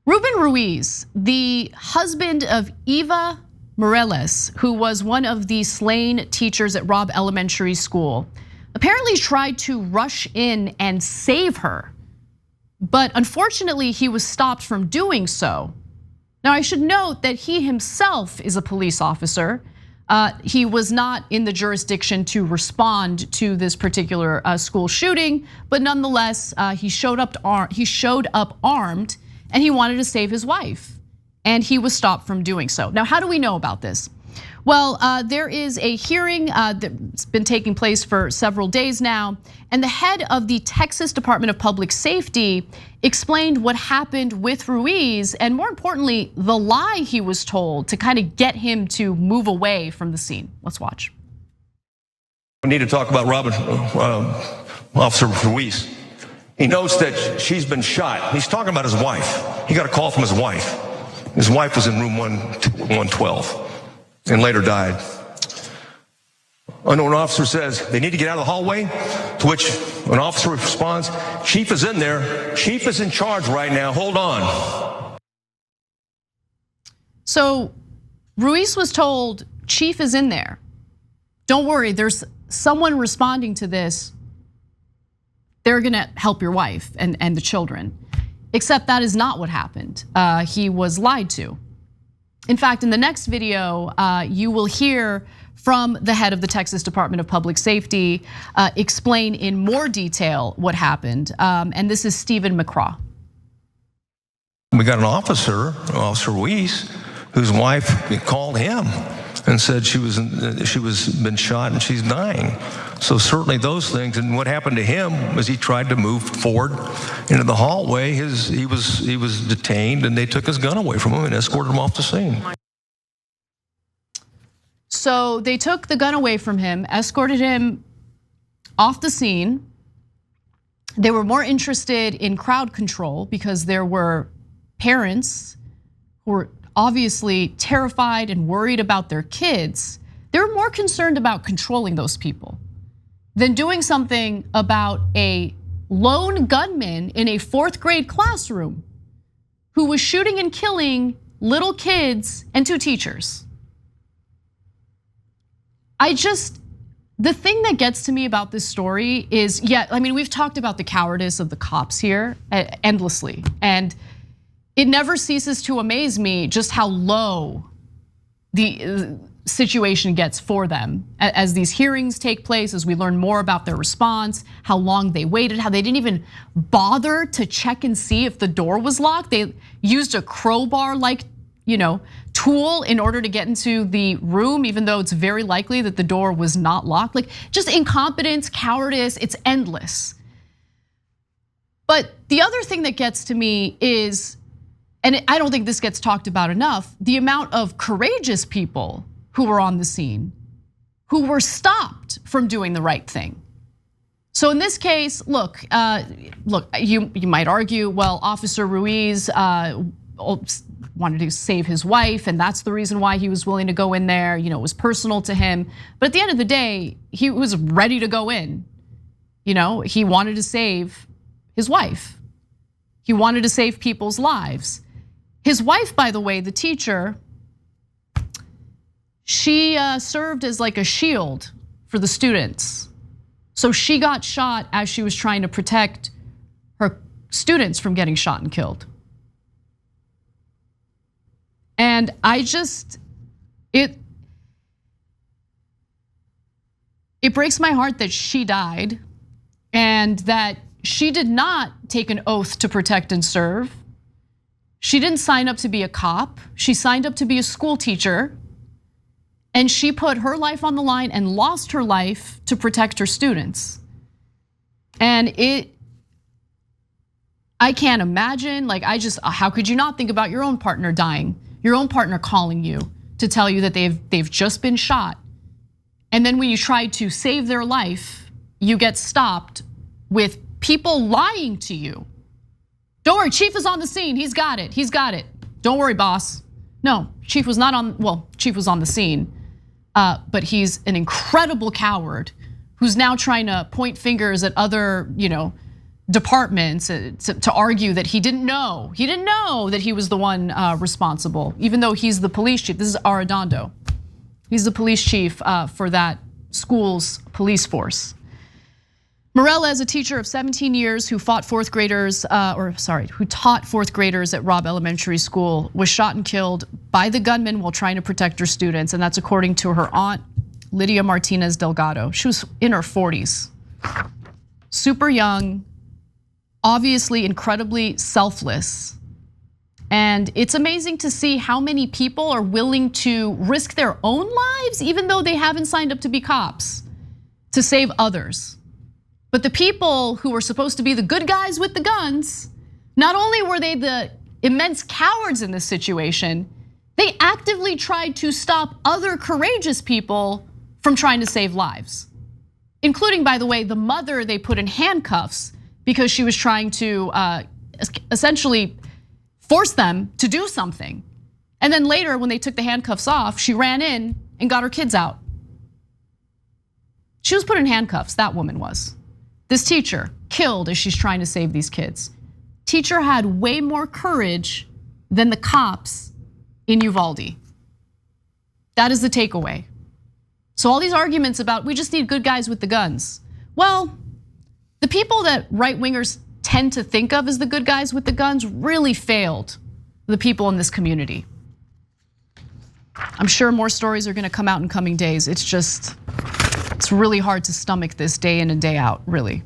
Ruben Ruiz, the husband of Eva Mireles, who was one of the slain teachers at Robb Elementary School, apparently tried to rush in and save her. But unfortunately, he was stopped from doing so. Now, I should note that he himself is a police officer. He was not in the jurisdiction to respond to this particular school shooting, but nonetheless, he showed up armed, and he wanted to save his wife, and he was stopped from doing so. Now, how do we know about this? Well, there is a hearing that's been taking place for several days now, and the head of the Texas Department of Public Safety explained what happened with Ruiz, and more importantly, the lie he was told to kind of get him to move away from the scene. Let's watch. We need to talk about Officer Ruiz. He knows that she's been shot. He's talking about his wife. He got a call from his wife. His wife was in room 112 and later died. Unknown officer says they need to get out of the hallway, to which an officer responds, "Chief is in there. Chief is in charge right now. Hold on." So Ruiz was told, "Chief is in there. Don't worry, there's someone responding to this. They're gonna help your wife and the children." Except that is not what happened. He was lied to. In fact, in the next video, you will hear from the head of the Texas Department of Public Safety explain in more detail what happened. And this is McCraw. We got an officer, Officer Ruiz, whose wife called him and said she was been shot and she's dying. So certainly those things, and what happened to him was he tried to move forward into the hallway. He was detained, and they took his gun away from him and escorted him off the scene. So they took the gun away from him, escorted him off the scene. They were more interested in crowd control because there were parents who were obviously terrified and worried about their kids. They were more concerned about controlling those people than doing something about a lone gunman in a 4th grade classroom who was shooting and killing little kids and 2 teachers. The thing that gets to me about this story is, I mean, we've talked about the cowardice of the cops here endlessly, and it never ceases to amaze me just how low the situation gets for them as these hearings take place, as we learn more about their response, how long they waited, how they didn't even bother to check and see if the door was locked. They used a crowbar-like, tool in order to get into the room, even though it's very likely that the door was not locked. Like, just incompetence, cowardice, it's endless. But the other thing that gets to me is, and I don't think this gets talked about enough, the amount of courageous people who were on the scene, who were stopped from doing the right thing. So in this case, look, you might argue, well, Officer Ruiz wanted to save his wife, and that's the reason why he was willing to go in there. It was personal to him. But at the end of the day, he was ready to go in. He wanted to save his wife. He wanted to save people's lives. His wife, by the way, the teacher, she served as like a shield for the students. So she got shot as she was trying to protect her students from getting shot and killed. And it breaks my heart that she died and that she did not take an oath to protect and serve. She didn't sign up to be a cop. She signed up to be a school teacher. And she put her life on the line and lost her life to protect her students. And I can't imagine, how could you not think about your own partner dying? Your own partner calling you to tell you that they've just been shot. And then when you try to save their life, you get stopped with people lying to you. Don't worry, Chief is on the scene, he's got it. Don't worry, boss. No, Chief was Chief was on the scene, but he's an incredible coward who's now trying to point fingers at other, departments to argue that he didn't know. He didn't know that he was the one responsible, even though he's the police chief. This is Arredondo. He's the police chief for that school's police force. Mireles, a teacher of 17 years who taught fourth graders at Robb Elementary School, was shot and killed by the gunman while trying to protect her students, and that's according to her aunt, Lydia Martinez Delgado. She was in her 40s, super young, obviously incredibly selfless. And it's amazing to see how many people are willing to risk their own lives, even though they haven't signed up to be cops, to save others. But the people who were supposed to be the good guys with the guns, not only were they the immense cowards in this situation, they actively tried to stop other courageous people from trying to save lives. Including, by the way, the mother they put in handcuffs because she was trying to essentially force them to do something. And then later, when they took the handcuffs off, she ran in and got her kids out. She was put in handcuffs, that woman was. This teacher killed as she's trying to save these kids. Teacher had way more courage than the cops in Uvalde. That is the takeaway. So all these arguments about we just need good guys with the guns. Well, the people that right-wingers tend to think of as the good guys with the guns really failed the people in this community. I'm sure more stories are gonna come out in coming days. It's really hard to stomach this day in and day out, really.